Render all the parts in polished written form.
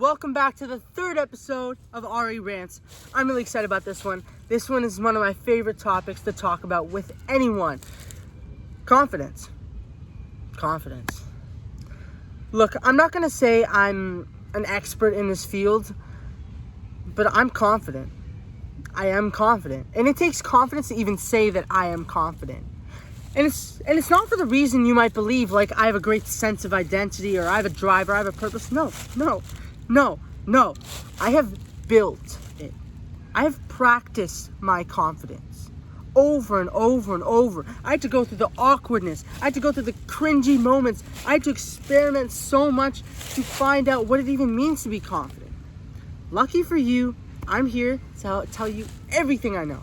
welcome back to the third episode of RE Rants. I'm really excited about this one. This one is one of my favorite topics to talk about with anyone. Confidence. Look, I'm not going to say I'm an expert in this field, but I'm confident. I am confident. And it takes confidence to even say that I am confident. And it's not for the reason you might believe, like I have a great sense of identity or I have a drive or I have a purpose. No. I have built it. I have practiced my confidence over and over and over. I had to go through the awkwardness. I had to go through the cringy moments. I had to experiment so much to find out what it even means to be confident. Lucky for you, I'm here to tell you everything I know.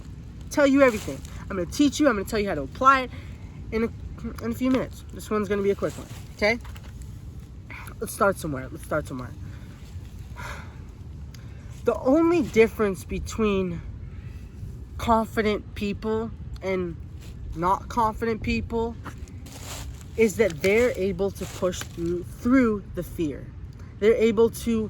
Tell you everything. I'm going to teach you. I'm going to tell you how to apply it in a few minutes. This one's going to be a quick one, okay? Let's start somewhere. The only difference between confident people and not confident people is that they're able to push through the fear. They're able to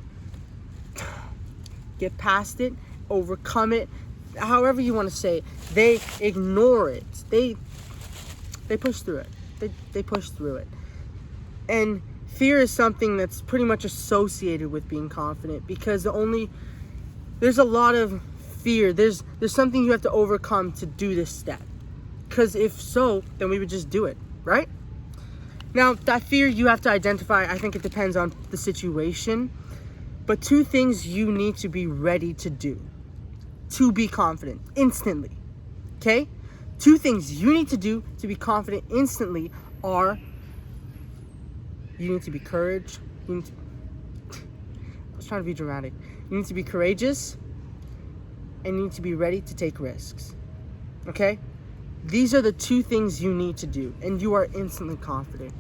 get past it, overcome it, however you want to say it. They ignore it. They push through it. They push through it. And fear is something that's pretty much associated with being confident because there's a lot of fear. There's something you have to overcome to do this step. Because if so, then we would just do it, right? Now, that fear you have to identify, I think it depends on the situation. But two things you need to be ready to do to be confident instantly, okay? Two things you need to do to be confident instantly are you need to be courage. I was trying to be dramatic. You need to be courageous and you need to be ready to take risks, okay? These are the two things you need to do and you are instantly confident.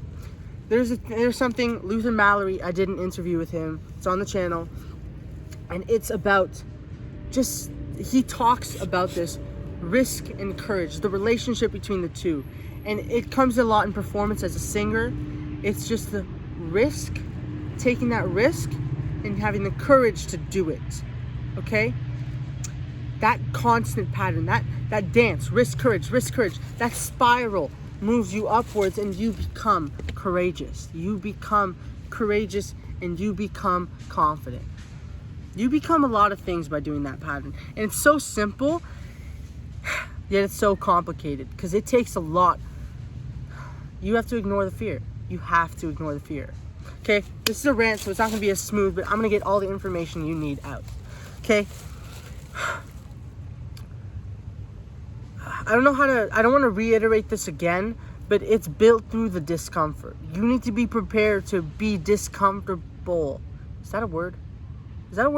There's something, Luther Mallory, I did an interview with him. It's on the channel. And it's about he talks about this risk and courage, the relationship between the two. And it comes a lot in performance as a singer. It's just the risk, taking that risk and having the courage to do it, okay? That constant pattern, that dance, risk, courage, that spiral moves you upwards and you become courageous. You become courageous and you become confident. You become a lot of things by doing that pattern. And it's so simple, yet it's so complicated because it takes a lot. You have to ignore the fear. You have to ignore the fear. Okay, this is a rant, so it's not going to be as smooth, but I'm going to get all the information you need out. Okay? I don't want to reiterate this again, but it's built through the discomfort. You need to be prepared to be discomfortable. Is that a word? I don't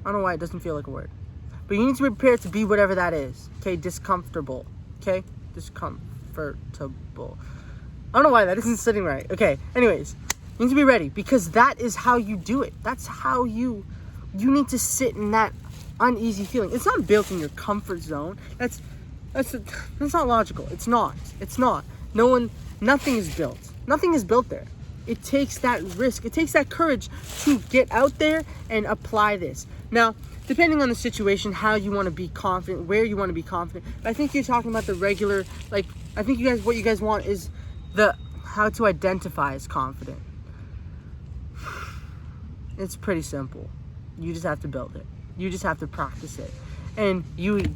know why it doesn't feel like a word. But you need to be prepared to be whatever that is. Okay, discomfortable. Okay? Discomfortable. I don't know why that isn't sitting right. Okay, anyways. You need to be ready because that is how you do it. That's how you need to sit in that uneasy feeling. It's not built in your comfort zone. That's not logical. It's not. Nothing is built. Nothing is built there. It takes that risk. It takes that courage to get out there and apply this. Now, depending on the situation, how you want to be confident, where you want to be confident. But I think you're talking about the regular, I think what you guys want is how to identify as confident. It's pretty simple. You just have to build it. You just have to practice it. And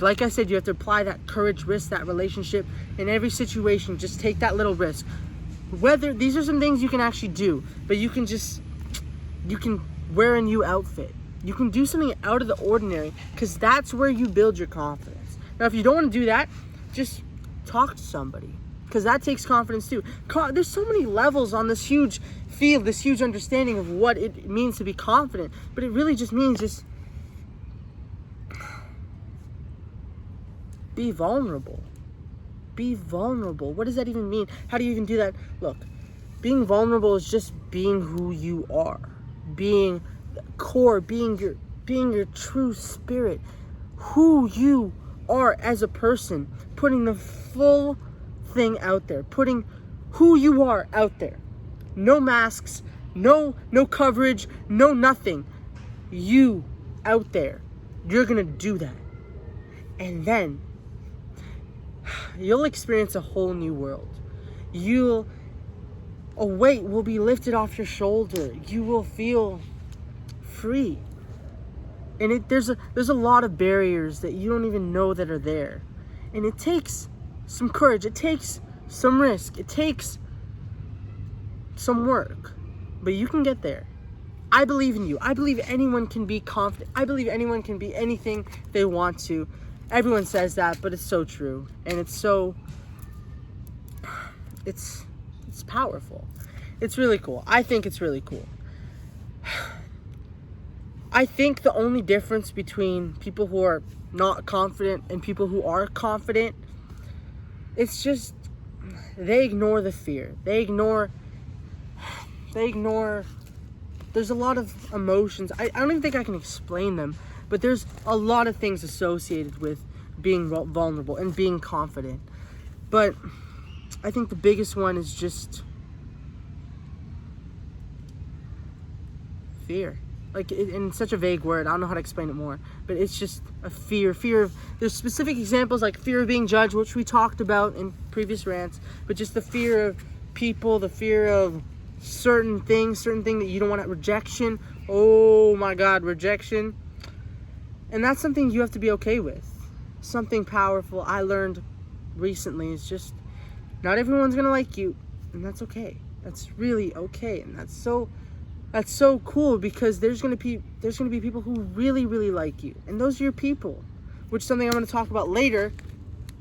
like I said, you have to apply that courage, risk, that relationship in every situation. Just take that little risk. Whether these are some things you can actually do, but you can wear a new outfit. You can do something out of the ordinary because that's where you build your confidence. Now, if you don't want to do that, just talk to somebody because that takes confidence too. There's so many levels on this huge field, this huge understanding of what it means to be confident, but it really just means be vulnerable. Be vulnerable. What does that even mean? How do you even do that? Look, being vulnerable is just being who you are. Being core, being your true spirit. Who you are as a person. Putting the full thing out there. Putting who you are out there. No masks, no coverage, no nothing. you out there, you're gonna do that. And then you'll experience a whole new world. A weight will be lifted off your shoulder. You will feel free. And there's a lot of barriers that you don't even know that are there. And it takes some courage. It takes some risk. It takes some work. But you can get there. I believe in you. I believe anyone can be confident. I believe anyone can be anything they want to. Everyone says that, but it's so true. And it's powerful. It's really cool. I think it's really cool. I think the only difference between people who are not confident and people who are confident, it's just they ignore the fear. They ignore there's a lot of emotions. I don't even think I can explain them, but there's a lot of things associated with being vulnerable and being confident. But I think the biggest one is just fear. Like, in such a vague word, I don't know how to explain it more, but it's just a fear of, there's specific examples like fear of being judged, which we talked about in previous rants, but just the fear of people, the fear of certain thing that you don't want, rejection. Oh my God, rejection. And that's something you have to be okay with. Something powerful I learned recently is just not everyone's gonna like you, and that's okay. That's really okay, and that's so cool, because there's gonna be people who really, really like you, and those are your people, which is something I'm gonna talk about later.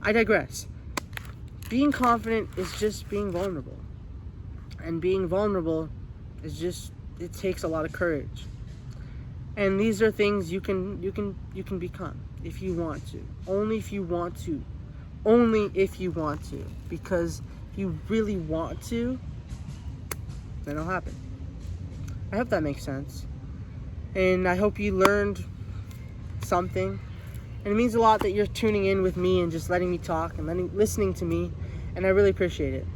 I digress. Being confident is just being vulnerable, and being vulnerable is just, it takes a lot of courage. And these are things you can become if you want to. Only if you want to. Only if you want to. Because if you really want to, then it'll happen. I hope that makes sense. And I hope you learned something. And it means a lot that you're tuning in with me and just letting me talk and listening to me. And I really appreciate it.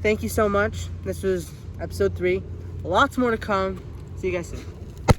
Thank you so much. This was episode 3. Lots more to come. See you guys soon.